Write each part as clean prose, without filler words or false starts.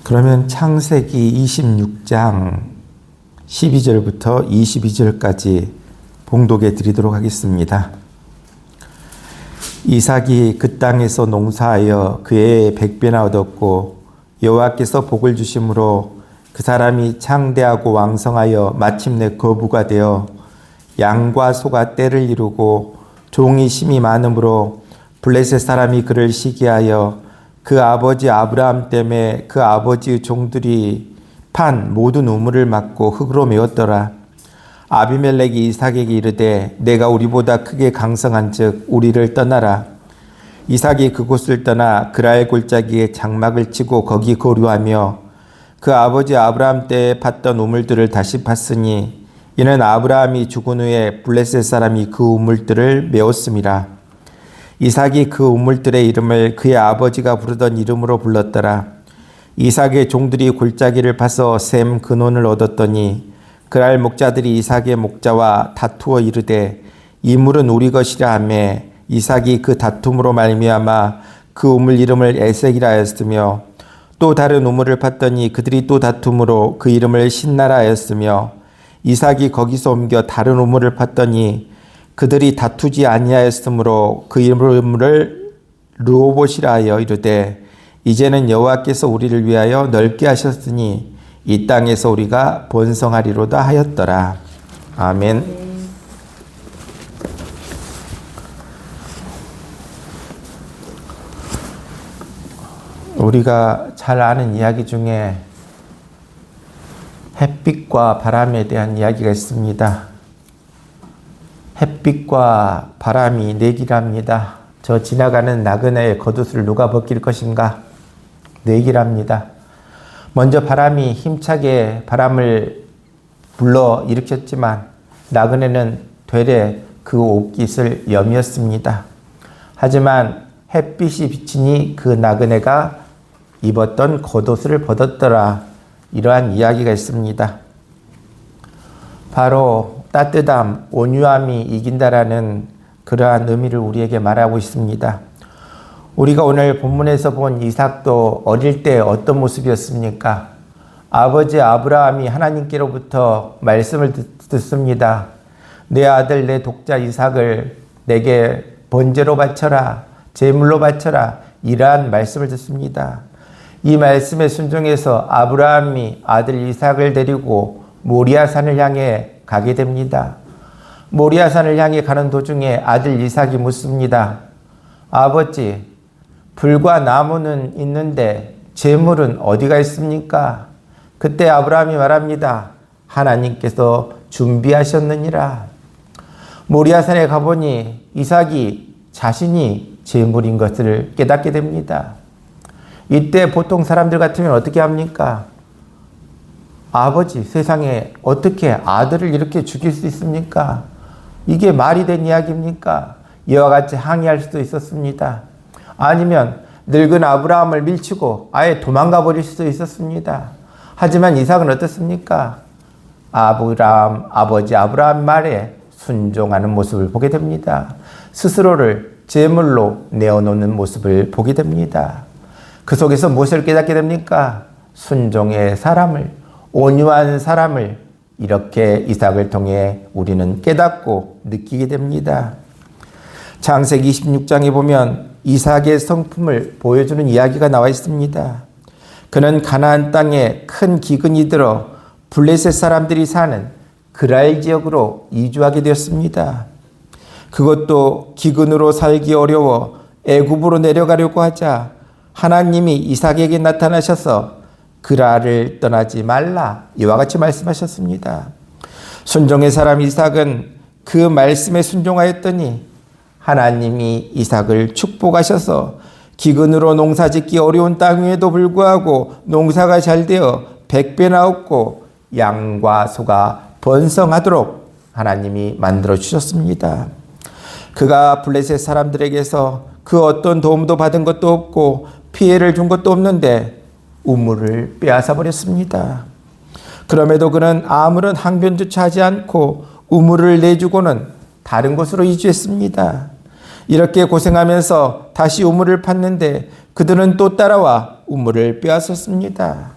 그러면 창세기 26장 12절부터 22절까지 봉독해 드리도록 하겠습니다. 이삭이 그 땅에서 농사하여 그의 100배나 얻었고 여호와께서 복을 주심으로 그 사람이 창대하고 왕성하여 마침내 거부가 되어 양과 소가 떼를 이루고 종이 심이 많으므로 블레셋 사람이 그를 시기하여 그 아버지 아브라함 때문에 그 아버지의 종들이 판 모든 우물을 막고 흙으로 메웠더라. 아비멜렉이 이삭에게 이르되 내가 우리보다 크게 강성한즉 우리를 떠나라. 이삭이 그곳을 떠나 그랄 골짜기에 장막을 치고 거기 거류하며 그 아버지 아브라함 때에 팠던 우물들을 다시 팠으니 이는 아브라함이 죽은 후에 블레셋 사람이 그 우물들을 메웠음이라. 이삭이 그 우물들의 이름을 그의 아버지가 부르던 이름으로 불렀더라. 이삭의 종들이 골짜기를 파서 샘 근원을 얻었더니 그랄 목자들이 이삭의 목자와 다투어 이르되 이 물은 우리 것이라 하며 이삭이 그 다툼으로 말미암아 그 우물 이름을 에색이라 하였으며 또 다른 우물을 팠더니 그들이 또 다툼으로 그 이름을 신나라 하였으며 이삭이 거기서 옮겨 다른 우물을 팠더니 그들이 다투지 아니하였으므로 그 이름을 르호봇이라 하여 이르되 이제는 여호와께서 우리를 위하여 넓게 하셨으니 이 땅에서 우리가 번성하리로다 하였더라. 아멘. 우리가 잘 아는 이야기 중에 햇빛과 바람에 대한 이야기가 있습니다. 햇빛과 바람이 내기랍니다. 저 지나가는 나그네의 겉옷을 누가 벗길 것인가? 내기랍니다. 먼저 바람이 힘차게 바람을 불러 일으켰지만 나그네는 되레 그 옷깃을 여미었습니다. 하지만 햇빛이 비치니 그 나그네가 입었던 겉옷을 벗었더라. 이러한 이야기가 있습니다. 바로 따뜻함, 온유함이 이긴다라는 그러한 의미를 우리에게 말하고 있습니다. 우리가 오늘 본문에서 본 이삭도 어릴 때 어떤 모습이었습니까? 아버지 아브라함이 하나님께로부터 말씀을 듣습니다. 내 아들 내 독자 이삭을 내게 번제로 바쳐라, 제물로 바쳐라, 이러한 말씀을 듣습니다. 이 말씀에 순종해서 아브라함이 아들 이삭을 데리고 모리아산을 향해 가게 됩니다. 모리아산을 향해 가는 도중에 아들 이삭이 묻습니다. 아버지, 불과 나무는 있는데 제물은 어디가 있습니까? 그때 아브라함이 말합니다. 하나님께서 준비하셨느니라. 모리아산에 가보니 이삭이 자신이 제물인 것을 깨닫게 됩니다. 이때 보통 사람들 같으면 어떻게 합니까? 아버지, 세상에 어떻게 아들을 이렇게 죽일 수 있습니까? 이게 말이 된 이야기입니까? 이와 같이 항의할 수도 있었습니다. 아니면 늙은 아브라함을 밀치고 아예 도망가 버릴 수도 있었습니다. 하지만 이삭은 어떻습니까? 아버지 아브라함 말에 순종하는 모습을 보게 됩니다. 스스로를 제물로 내어놓는 모습을 보게 됩니다. 그 속에서 무엇을 깨닫게 됩니까? 순종의 사람을, 온유한 사람을 이렇게 이삭을 통해 우리는 깨닫고 느끼게 됩니다. 창세기 26장에 보면 이삭의 성품을 보여주는 이야기가 나와 있습니다. 그는 가나안 땅에 큰 기근이 들어 블레셋 사람들이 사는 그랄 지역으로 이주하게 되었습니다. 그것도 기근으로 살기 어려워 애굽으로 내려가려고 하자 하나님이 이삭에게 나타나셔서 그랄을 떠나지 말라 이와 같이 말씀하셨습니다. 순종의 사람 이삭은 그 말씀에 순종하였더니 하나님이 이삭을 축복하셔서 기근으로 농사짓기 어려운 땅임에도 불구하고 농사가 잘 되어 100배나 얻고 양과 소가 번성하도록 하나님이 만들어 주셨습니다. 그가 블레셋 사람들에게서 그 어떤 도움도 받은 것도 없고 피해를 준 것도 없는데 우물을 빼앗아 버렸습니다. 그럼에도 그는 아무런 항변조차 하지 않고 우물을 내주고는 다른 곳으로 이주했습니다. 이렇게 고생하면서 다시 우물을 팠는데 그들은 또 따라와 우물을 빼앗았습니다.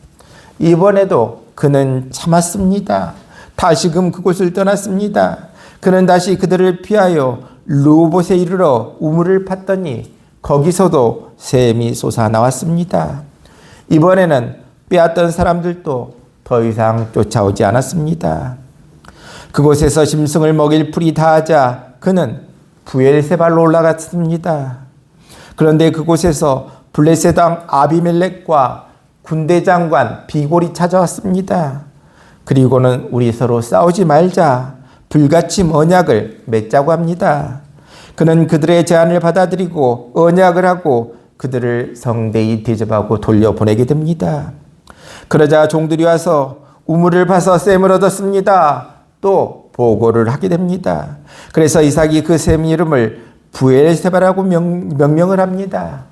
이번에도 그는 참았습니다. 다시금 그곳을 떠났습니다. 그는 다시 그들을 피하여 루봇에 이르러 우물을 팠더니 거기서도 샘이 솟아나왔습니다. 이번에는 빼앗던 사람들도 더 이상 쫓아오지 않았습니다. 그곳에서 짐승을 먹일 풀이 다하자 그는 부엘세발로 올라갔습니다. 그런데 그곳에서 블레셋 왕 아비멜렉과 군대 장관 비골이 찾아왔습니다. 그리고는 우리 서로 싸우지 말자 불같이 언약을 맺자고 합니다. 그는 그들의 제안을 받아들이고 언약을 하고 그들을 성대히 대접하고 돌려보내게 됩니다. 그러자 종들이 와서 우물을 파서 샘을 얻었습니다. 또 보고를 하게 됩니다. 그래서 이삭이 그 샘 이름을 부엘세바라고 명명을 합니다.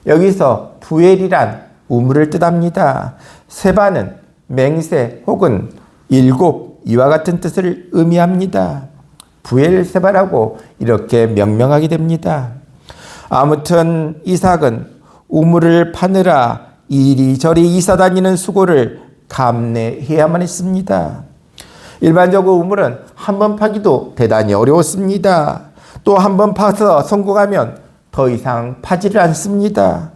여기서 부엘이란 우물을 뜻합니다. 세바는 맹세 혹은 일곱 이와 같은 뜻을 의미합니다. 부엘세바라고 이렇게 명명하게 됩니다. 아무튼 이삭은 우물을 파느라 이리저리 이사다니는 수고를 감내해야만 했습니다. 일반적으로 우물은 한 번 파기도 대단히 어려웠습니다. 또 한 번 파서 성공하면 더 이상 파지를 않습니다.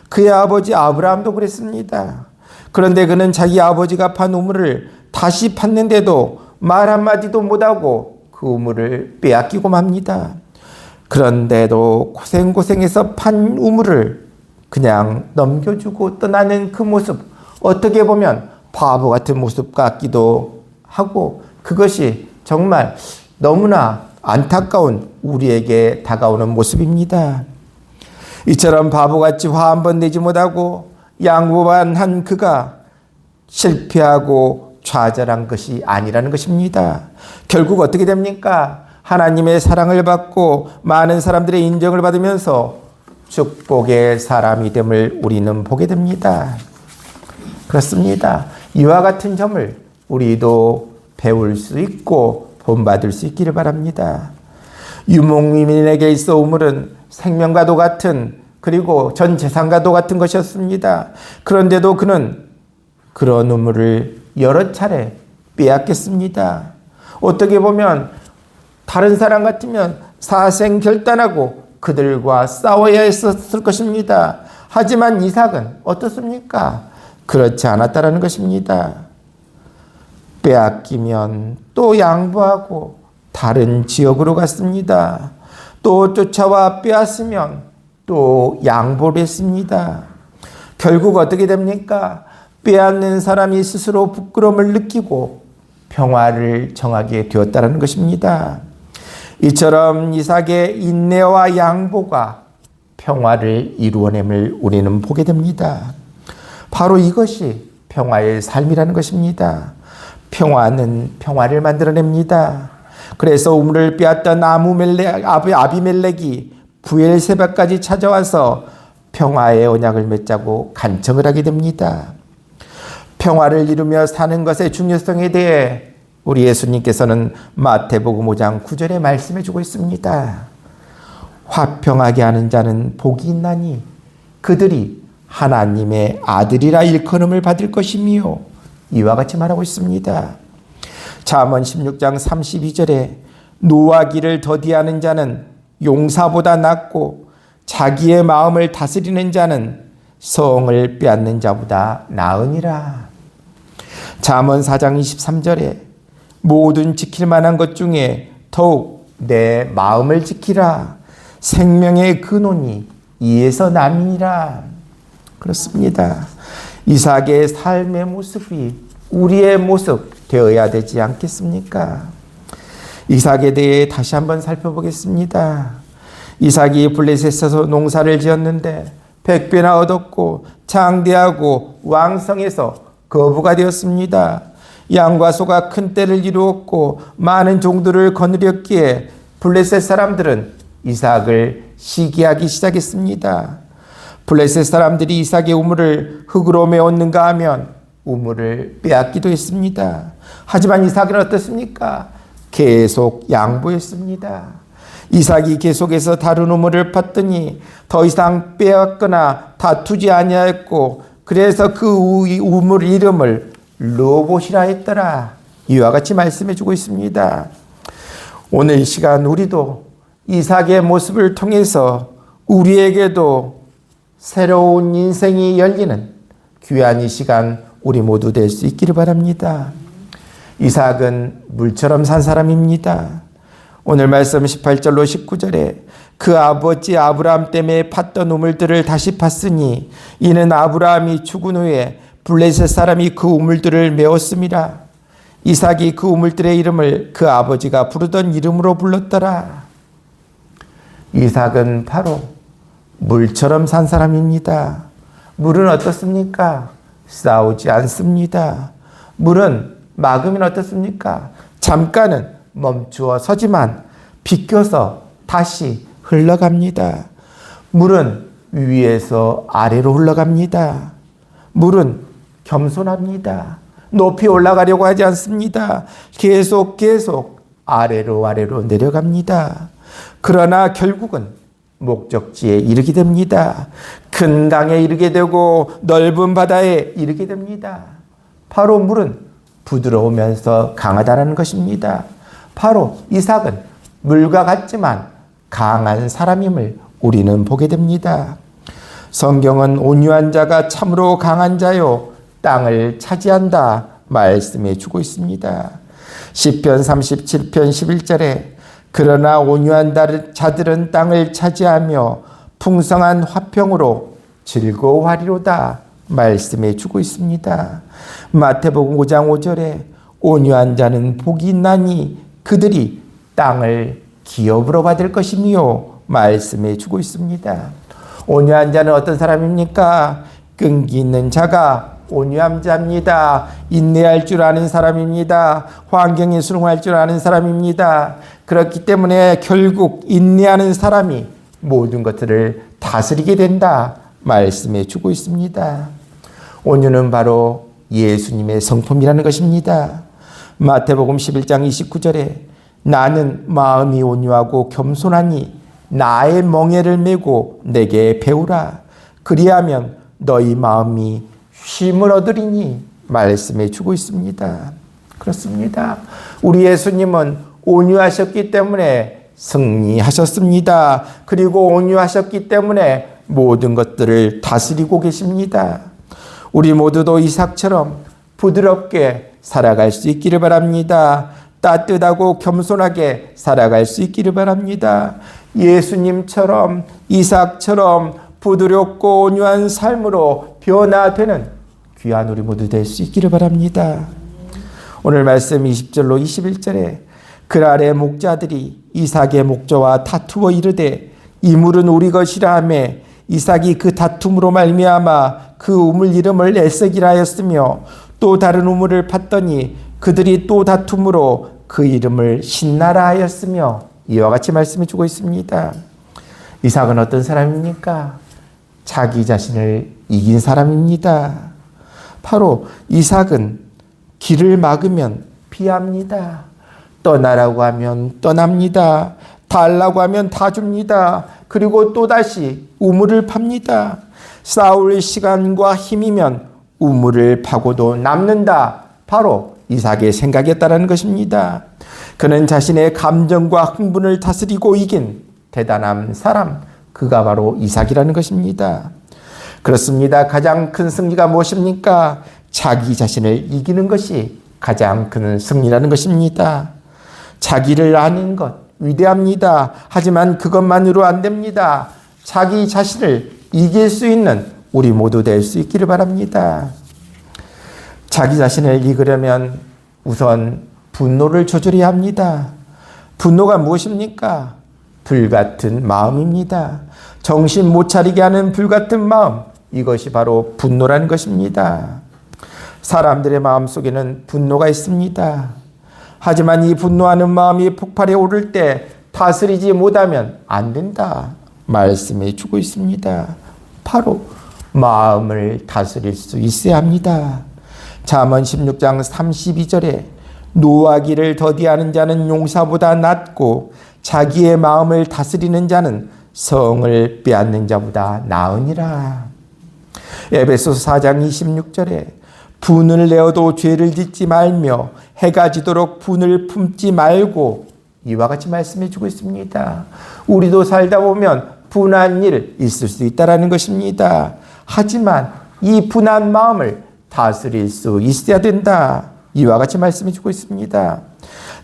그의 아버지 아브라함도 그랬습니다. 그런데 그는 자기 아버지가 판 우물을 다시 팠는데도 말 한마디도 못하고 그 우물을 빼앗기고 맙니다. 그런데도 고생고생해서 판 우물을 그냥 넘겨주고 떠나는 그 모습, 어떻게 보면 바보 같은 모습 같기도 하고 그것이 정말 너무나 안타까운 우리에게 다가오는 모습입니다. 이처럼 바보같이 화 한 번 내지 못하고 양보만 한 그가 실패하고 좌절한 것이 아니라는 것입니다. 결국 어떻게 됩니까? 하나님의 사랑을 받고 많은 사람들의 인정을 받으면서 축복의 사람이 됨을 우리는 보게 됩니다. 그렇습니다. 이와 같은 점을 우리도 배울 수 있고 본받을 수 있기를 바랍니다. 유목민에게 있어 우물은 생명과도 같은 그리고 전 재산과도 같은 것이었습니다. 그런데도 그는 그런 우물을 여러 차례 빼앗겼습니다. 어떻게 보면 다른 사람 같으면 사생결단하고 그들과 싸워야 했었을 것입니다. 하지만 이삭은 어떻습니까? 그렇지 않았다라는 것입니다. 빼앗기면 또 양보하고 다른 지역으로 갔습니다. 또 쫓아와 빼앗으면 또 양보를 했습니다. 결국 어떻게 됩니까? 빼앗는 사람이 스스로 부끄러움을 느끼고 평화를 정하게 되었다는 것입니다. 이처럼 이삭의 인내와 양보가 평화를 이루어냄을 우리는 보게 됩니다. 바로 이것이 평화의 삶이라는 것입니다. 평화는 평화를 만들어냅니다. 그래서 우물을 빼앗던 아비멜렉이 부엘세바까지 찾아와서 평화의 언약을 맺자고 간청을 하게 됩니다. 평화를 이루며 사는 것의 중요성에 대해 우리 예수님께서는 마태복음 5장 9절에 말씀해 주고 있습니다. 화평하게 하는 자는 복이 있나니 그들이 하나님의 아들이라 일컬음을 받을 것이며 이와 같이 말하고 있습니다. 잠언 16장 32절에 노하기를 더디하는 자는 용사보다 낫고 자기의 마음을 다스리는 자는 성을 빼앗는 자보다 나으니라. 잠언 4장 23절에 모든 지킬 만한 것 중에 더욱 내 마음을 지키라. 생명의 근원이 이에서 남이니라. 그렇습니다. 이삭의 삶의 모습이 우리의 모습 되어야 되지 않겠습니까? 이삭에 대해 다시 한번 살펴보겠습니다. 이삭이 블레셋에서 농사를 지었는데 100배나 얻었고 장대하고 왕성해서 거부가 되었습니다. 양과 소가 큰 떼를 이루었고 많은 종들을 거느렸기에 블레셋 사람들은 이삭을 시기하기 시작했습니다. 블레셋 사람들이 이삭의 우물을 흙으로 메웠는가 하면 우물을 빼앗기도 했습니다. 하지만 이삭은 어떻습니까? 계속 양보했습니다. 이삭이 계속해서 다른 우물을 팠더니 더 이상 빼앗거나 다투지 아니하였고 그래서 그 우물 이름을 르호봇이라 했더라. 이와 같이 말씀해 주고 있습니다. 오늘 이 시간 우리도 이삭의 모습을 통해서 우리에게도 새로운 인생이 열리는 귀한 이 시간 우리 모두 될 수 있기를 바랍니다. 이삭은 물처럼 산 사람입니다. 오늘 말씀 18절로 19절에 그 아버지 아브라함 때문에 팠던 우물들을 다시 팠으니 이는 아브라함이 죽은 후에 블레셋 사람이 그 우물들을 메웠습니다. 이삭이 그 우물들의 이름을 그 아버지가 부르던 이름으로 불렀더라. 이삭은 바로 물처럼 산 사람입니다. 물은 어떻습니까? 싸우지 않습니다. 물은 막으면 어떻습니까? 잠깐은 멈추어 서지만 비껴서 다시 흘러갑니다. 물은 위에서 아래로 흘러갑니다. 물은 겸손합니다. 높이 올라가려고 하지 않습니다. 계속 아래로 내려갑니다. 그러나 결국은 목적지에 이르게 됩니다. 큰 강에 이르게 되고 넓은 바다에 이르게 됩니다. 바로 물은 부드러우면서 강하다는 것입니다. 바로 이삭은 물과 같지만 강한 사람임을 우리는 보게 됩니다. 성경은 온유한 자가 참으로 강한 자요 땅을 차지한다 말씀해 주고 있습니다. 시편 37편 11절에 그러나 온유한 자들은 땅을 차지하며 풍성한 화평으로 즐거워하리로다 말씀해 주고 있습니다. 마태복음 5장 5절에 온유한 자는 복이 있나니 그들이 땅을 기업으로 받을 것이며 말씀해 주고 있습니다. 온유한 자는 어떤 사람입니까? 끈기 있는 자가 온유한 자입니다. 인내할 줄 아는 사람입니다. 환경에 순응할 줄 아는 사람입니다. 그렇기 때문에 결국 인내하는 사람이 모든 것들을 다스리게 된다 말씀해 주고 있습니다. 온유는 바로 예수님의 성품이라는 것입니다. 마태복음 11장 29절에 나는 마음이 온유하고 겸손하니 나의 멍에를 메고 내게 배우라. 그리하면 너희 마음이 쉼을 얻으리니 말씀해 주고 있습니다. 그렇습니다. 우리 예수님은 온유하셨기 때문에 승리하셨습니다. 그리고 온유하셨기 때문에 모든 것들을 다스리고 계십니다. 우리 모두도 이삭처럼 부드럽게 살아갈 수 있기를 바랍니다. 따뜻하고 겸손하게 살아갈 수 있기를 바랍니다. 예수님처럼 이삭처럼 부드럽고 온유한 삶으로 변화되는 귀한 우리 모두 될 수 있기를 바랍니다. 오늘 말씀 20절로 21절에 그랄의 목자들이 이삭의 목자와 다투어 이르되 이 물은 우리 것이라 하며 이삭이 그 다툼으로 말미암아 그 우물 이름을 에색이라 하였으며 또 다른 우물을 팠더니 그들이 또 다툼으로 그 이름을 신나라 하였으며 이와 같이 말씀해 주고 있습니다. 이삭은 어떤 사람입니까? 자기 자신을 이긴 사람입니다. 바로 이삭은 길을 막으면 피합니다. 떠나라고 하면 떠납니다. 달라고 하면 다 줍니다. 그리고 또다시 우물을 팝니다. 싸울 시간과 힘이면 우물을 파고도 남는다. 바로 이삭의 생각이었다는 것입니다. 그는 자신의 감정과 흥분을 다스리고 이긴 대단한 사람, 그가 바로 이삭이라는 것입니다. 그렇습니다. 가장 큰 승리가 무엇입니까? 자기 자신을 이기는 것이 가장 큰 승리라는 것입니다. 자기를 아는 것 위대합니다. 하지만 그것만으로 안 됩니다. 자기 자신을 이길 수 있는 우리 모두 될 수 있기를 바랍니다. 자기 자신을 이기려면 우선 분노를 조절해야 합니다. 분노가 무엇입니까? 불같은 마음입니다. 정신 못 차리게 하는 불같은 마음, 이것이 바로 분노라는 것입니다. 사람들의 마음속에는 분노가 있습니다. 하지만 이 분노하는 마음이 폭발해 오를 때 다스리지 못하면 안 된다 말씀해 주고 있습니다. 바로 마음을 다스릴 수 있어야 합니다. 잠언 16장 32절에 노하기를 더디하는 자는 용사보다 낫고 자기의 마음을 다스리는 자는 성을 빼앗는 자보다 나으니라. 에베소서 4장 26절에 분을 내어도 죄를 짓지 말며 해가 지도록 분을 품지 말고, 이와 같이 말씀해 주고 있습니다. 우리도 살다 보면 분한 일 있을 수 있다라는 것입니다. 하지만 이 분한 마음을 다스릴 수 있어야 된다. 이와 같이 말씀해 주고 있습니다.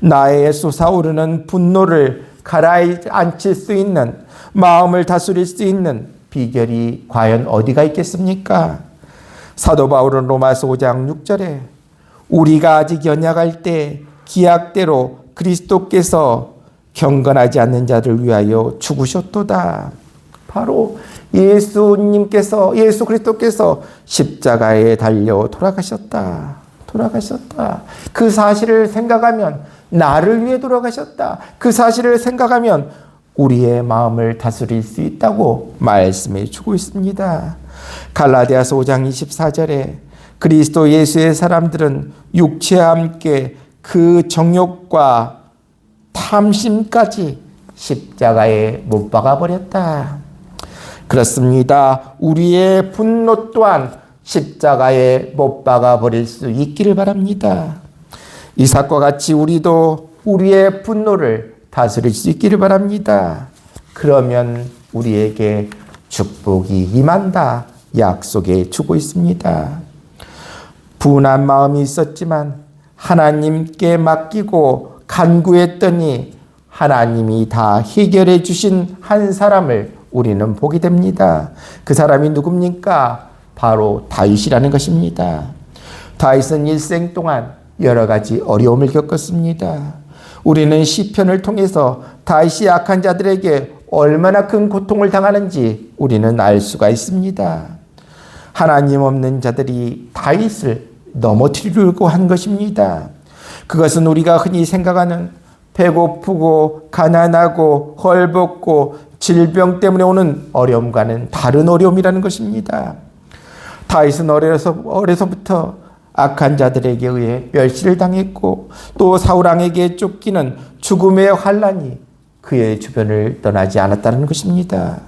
나의 솟아오르는 분노를 가라앉힐 수 있는, 마음을 다스릴 수 있는 비결이 과연 어디가 있겠습니까? 사도 바울은 로마서 5장 6절에 우리가 아직 연약할 때 기약대로 그리스도께서 경건하지 않는 자를 위하여 죽으셨도다. 바로 예수 그리스도께서 십자가에 달려 돌아가셨다. 그 사실을 생각하면 나를 위해 돌아가셨다. 그 사실을 생각하면 우리의 마음을 다스릴 수 있다고 말씀해 주고 있습니다. 갈라디아서 5장 24절에 그리스도 예수의 사람들은 육체와 함께 그 정욕과 탐심까지 십자가에 못 박아 버렸다. 그렇습니다. 우리의 분노 또한 십자가에 못 박아 버릴 수 있기를 바랍니다. 이삭과 같이 우리도 우리의 분노를 다스릴 수 있기를 바랍니다. 그러면 우리에게 축복이 임한다 약속해 주고 있습니다. 분한 마음이 있었지만 하나님께 맡기고 간구했더니 하나님이 다 해결해 주신 한 사람을 우리는 보게 됩니다. 그 사람이 누굽니까? 바로 다윗이라는 것입니다. 다윗은 일생 동안 여러 가지 어려움을 겪었습니다. 우리는 시편을 통해서 다윗이 약한 자들에게 얼마나 큰 고통을 당하는지 우리는 알 수가 있습니다. 하나님 없는 자들이 다윗을 넘어뜨리려고 한 것입니다. 그것은 우리가 흔히 생각하는 배고프고 가난하고 헐벗고 질병 때문에 오는 어려움과는 다른 어려움이라는 것입니다. 다윗은 어려서부터 악한 자들에게 의해 멸시를 당했고 또 사울왕에게 쫓기는 죽음의 환란이 그의 주변을 떠나지 않았다는 것입니다.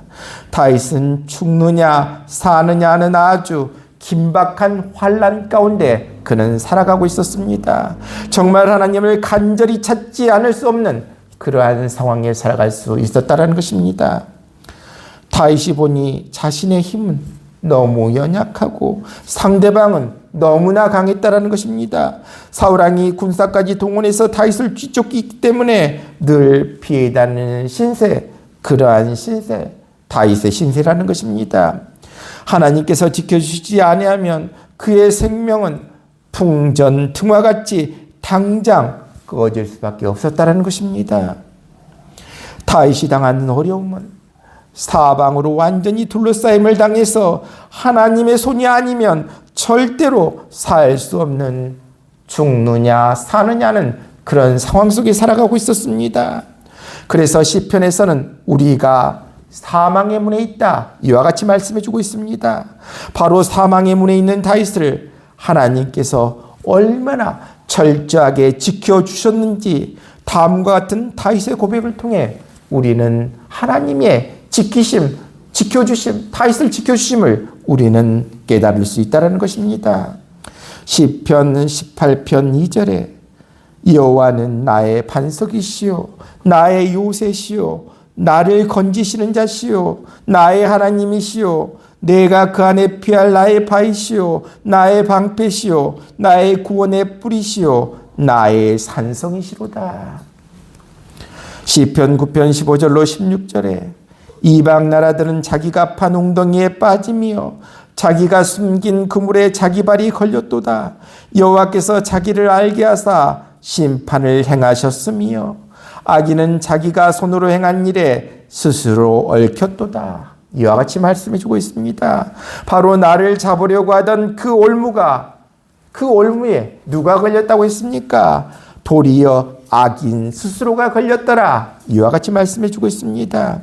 다윗은 죽느냐 사느냐 하는 아주 긴박한 환란 가운데 그는 살아가고 있었습니다. 정말 하나님을 간절히 찾지 않을 수 없는 그러한 상황에 살아갈 수 있었다는 것입니다. 다윗이 보니 자신의 힘은 너무 연약하고 상대방은 너무나 강했다는 것입니다. 사울왕이 군사까지 동원해서 다윗을 뒤쫓기 때문에 늘 피해 다니는 신세, 그러한 신세, 다윗의 신세라는 것입니다. 하나님께서 지켜주시지 아니하면 그의 생명은 풍전등화같이 당장 꺼질 수밖에 없었다는 것입니다. 다윗이 당하는 어려움은 사방으로 완전히 둘러싸임을 당해서 하나님의 손이 아니면 절대로 살 수 없는 죽느냐 사느냐는 그런 상황 속에 살아가고 있었습니다. 그래서 시편에서는 우리가 사망의 문에 있다 이와 같이 말씀해 주고 있습니다. 바로 사망의 문에 있는 다윗을 하나님께서 얼마나 철저하게 지켜주셨는지 다음과 같은 다윗의 고백을 통해 우리는 하나님의 지켜주심, 다윗을 지켜주심을 우리는 깨달을 수 있다는 것입니다. 시편 18편 2절에 여호와는 나의 반석이시요 나의 요새시요 나를 건지시는 자시요 나의 하나님이시요 내가 그 안에 피할 나의 바위시요 나의 방패시요 나의 구원의 뿌리시요 나의 산성이시로다. 시편 9편 15절로 16절에 이방 나라들은 자기가 판 웅덩이에 빠지며 자기가 숨긴 그물에 자기 발이 걸렸도다. 여호와께서 자기를 알게 하사 심판을 행하셨으며 악인은 자기가 손으로 행한 일에 스스로 얽혔도다. 이와 같이 말씀해 주고 있습니다. 바로 나를 잡으려고 하던 그 올무에 누가 걸렸다고 했습니까? 도리어 악인 스스로가 걸렸더라. 이와 같이 말씀해 주고 있습니다.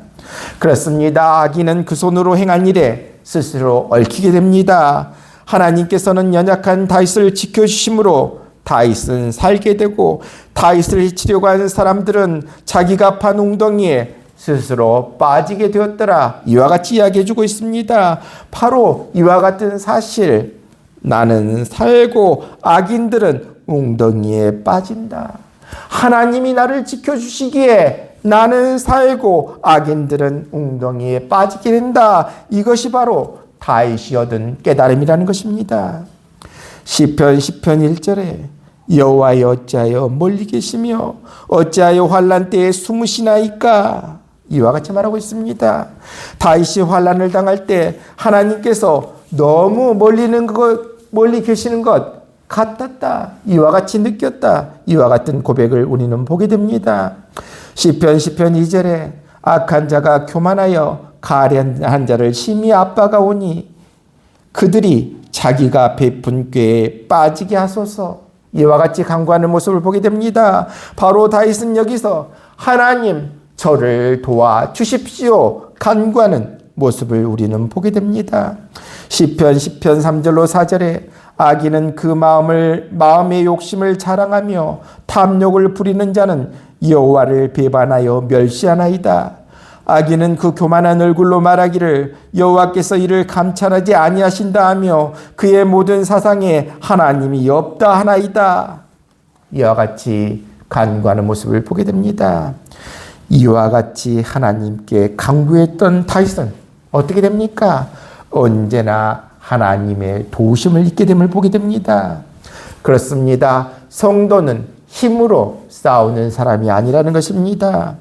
그렇습니다. 악인은 그 손으로 행한 일에 스스로 얽히게 됩니다. 하나님께서는 연약한 다윗을 지켜주심으로 다윗은 살게 되고, 다윗을 치려고 하는 사람들은 자기가 판 웅덩이에 스스로 빠지게 되었더라. 이와 같이 이야기해 주고 있습니다. 바로 이와 같은 사실, 나는 살고 악인들은 웅덩이에 빠진다. 하나님이 나를 지켜주시기에 나는 살고 악인들은 웅덩이에 빠지게 된다. 이것이 바로 다윗이 얻은 깨달음이라는 것입니다. 시편 1절에 여호와여 어찌하여 멀리 계시며 어찌하여 환난 때에 숨으시나이까, 이와 같이 말하고 있습니다. 다윗이 환난을 당할 때 하나님께서 너무 멀리 계시는 것 같았다, 이와 같이 느꼈다. 이와 같은 고백을 우리는 보게 됩니다. 시편 2절에 악한 자가 교만하여 가련한 자를 심히 압박하오니 그들이 자기가 베푼 꾀에 빠지게 하소서, 이와 같이 간구하는 모습을 보게 됩니다. 바로 다윗은 여기서 하나님 저를 도와주십시오 간구하는 모습을 우리는 보게 됩니다. 시편 3절로 4절에 악인은 그 마음의 욕심을 자랑하며 탐욕을 부리는 자는 여호와를 배반하여 멸시하나이다. 악인은 그 교만한 얼굴로 말하기를 여호와께서 이를 감찰하지 아니하신다 하며 그의 모든 사상에 하나님이 없다 하나이다. 이와 같이 간구하는 모습을 보게 됩니다. 이와 같이 하나님께 간구했던 다윗은 어떻게 됩니까? 언제나 하나님의 도우심을 잊게 됨을 보게 됩니다. 그렇습니다. 성도는 힘으로 싸우는 사람이 아니라는 것입니다.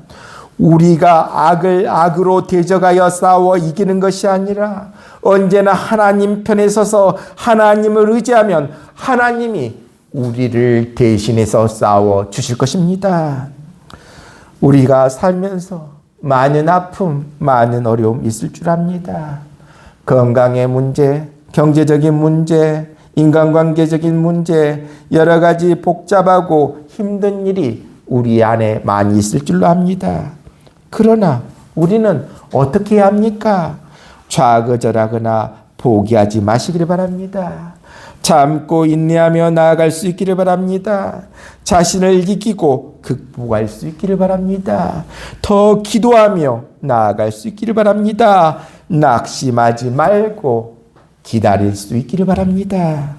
우리가 악을 악으로 대적하여 싸워 이기는 것이 아니라 언제나 하나님 편에 서서 하나님을 의지하면 하나님이 우리를 대신해서 싸워 주실 것입니다. 우리가 살면서 많은 아픔, 많은 어려움 있을 줄 압니다. 건강의 문제, 경제적인 문제, 인간관계적인 문제, 여러 가지 복잡하고 힘든 일이 우리 안에 많이 있을 줄로 압니다. 그러나 우리는 어떻게 해야 합니까? 좌거절하거나 포기하지 마시기를 바랍니다. 참고 인내하며 나아갈 수 있기를 바랍니다. 자신을 이기고 극복할 수 있기를 바랍니다. 더 기도하며 나아갈 수 있기를 바랍니다. 낙심하지 말고 기다릴 수 있기를 바랍니다.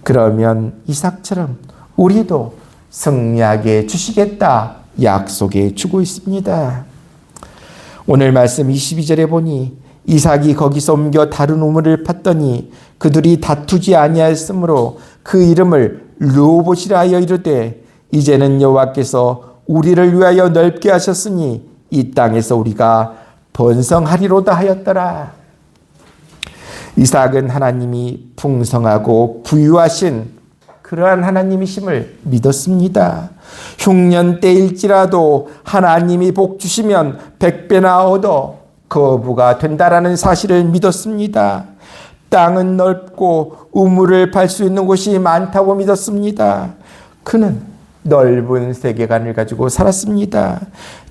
그러면 이삭처럼 우리도 승리하게 주시겠다 약속해 주고 있습니다. 오늘 말씀 22절에 보니 이삭이 거기서 옮겨 다른 우물을 팠더니 그들이 다투지 아니하였으므로 그 이름을 르호봇이라 하여 이르되 이제는 여호와께서 우리를 위하여 넓게 하셨으니 이 땅에서 우리가 번성하리로다 하였더라. 이삭은 하나님이 풍성하고 부유하신 그러한 하나님이심을 믿었습니다. 흉년 때일지라도 하나님이 복 주시면 100배나 얻어 거부가 된다라는 사실을 믿었습니다. 땅은 넓고 우물을 팔 수 있는 곳이 많다고 믿었습니다. 그는 넓은 세계관을 가지고 살았습니다.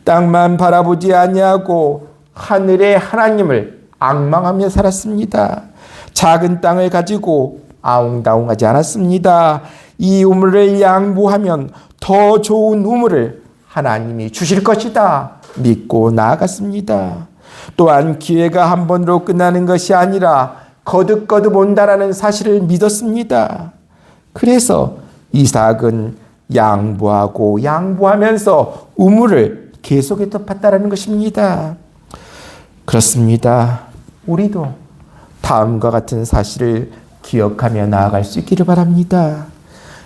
땅만 바라보지 아니하고 하늘의 하나님을 앙망하며 살았습니다. 작은 땅을 가지고 아웅다웅하지 않았습니다. 이 우물을 양보하면 더 좋은 우물을 하나님이 주실 것이다 믿고 나아갔습니다. 또한 기회가 한 번으로 끝나는 것이 아니라 거듭거듭 온다라는 사실을 믿었습니다. 그래서 이삭은 양보하고 양보하면서 우물을 계속해서 팠다라는 것입니다. 그렇습니다. 우리도 다음과 같은 사실을 기억하며 나아갈 수 있기를 바랍니다.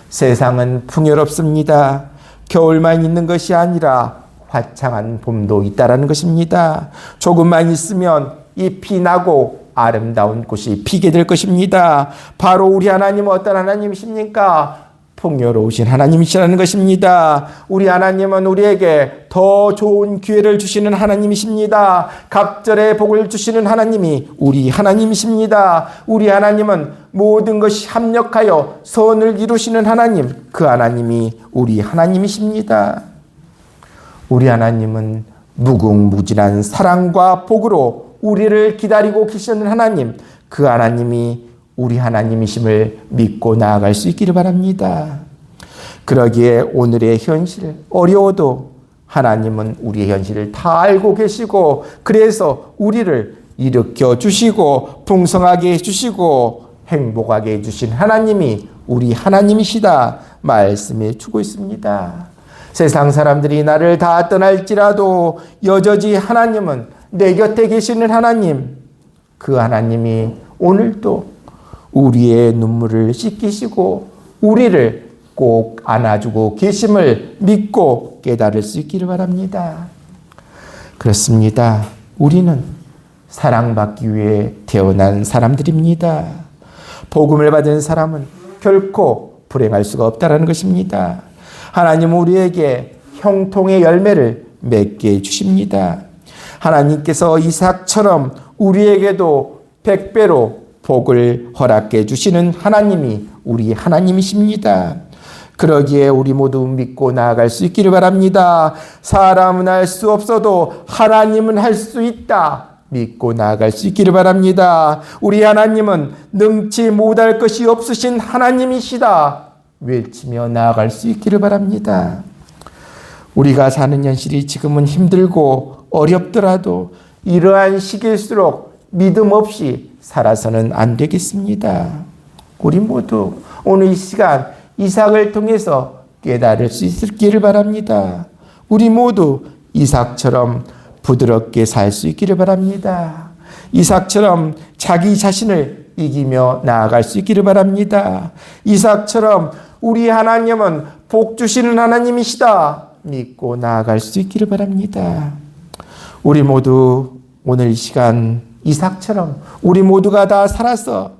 세상은 풍요롭습니다. 겨울만 있는 것이 아니라 화창한 봄도 있다라는 것입니다. 조금만 있으면 잎이 나고 아름다운 꽃이 피게 될 것입니다. 바로 우리 하나님은 어떤 하나님이십니까? 풍요로우신 하나님이시라는 것입니다. 우리 하나님은 우리에게 더 좋은 기회를 주시는 하나님이십니다. 갑절의 복을 주시는 하나님이 우리 하나님이십니다. 우리 하나님은 모든 것이 합력하여 선을 이루시는 하나님, 그 하나님이 우리 하나님이십니다. 우리 하나님은 무궁무진한 사랑과 복으로 우리를 기다리고 계시는 하나님, 그 하나님이 우리 하나님이심을 믿고 나아갈 수 있기를 바랍니다. 그러기에 오늘의 현실, 어려워도 하나님은 우리의 현실을 다 알고 계시고 그래서 우리를 일으켜 주시고 풍성하게 해주시고 행복하게 해주신 하나님이 우리 하나님이시다 말씀해 주고 있습니다. 세상 사람들이 나를 다 떠날지라도 여전히 하나님은 내 곁에 계시는 하나님, 그 하나님이 오늘도 우리의 눈물을 씻기시고 우리를 꼭 안아주고 계심을 믿고 깨달을 수 있기를 바랍니다. 그렇습니다. 우리는 사랑받기 위해 태어난 사람들입니다. 복음을 받은 사람은 결코 불행할 수가 없다는 것입니다. 하나님은 우리에게 형통의 열매를 맺게 해주십니다. 하나님께서 이삭처럼 우리에게도 100배로 복을 허락해 주시는 하나님이 우리 하나님이십니다. 그러기에 우리 모두 믿고 나아갈 수 있기를 바랍니다. 사람은 할 수 없어도 하나님은 할 수 있다. 믿고 나아갈 수 있기를 바랍니다. 우리 하나님은 능치 못할 것이 없으신 하나님이시다. 외치며 나아갈 수 있기를 바랍니다. 우리가 사는 현실이 지금은 힘들고 어렵더라도 이러한 시기일수록 믿음 없이 살아서는 안 되겠습니다. 우리 모두 오늘 이 시간 이삭을 통해서 깨달을 수 있기를 바랍니다. 우리 모두 이삭처럼 부드럽게 살 수 있기를 바랍니다. 이삭처럼 자기 자신을 이기며 나아갈 수 있기를 바랍니다. 이삭처럼 우리 하나님은 복 주시는 하나님이시다 믿고 나아갈 수 있기를 바랍니다. 우리 모두 오늘 이 시간 이삭처럼 우리 모두가 다 살아서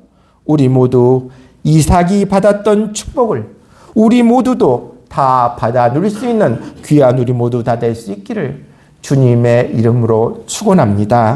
우리 모두 이삭이 받았던 축복을 우리 모두도 다 받아 누릴 수 있는 귀한 우리 모두 다 될 수 있기를 주님의 이름으로 축원합니다.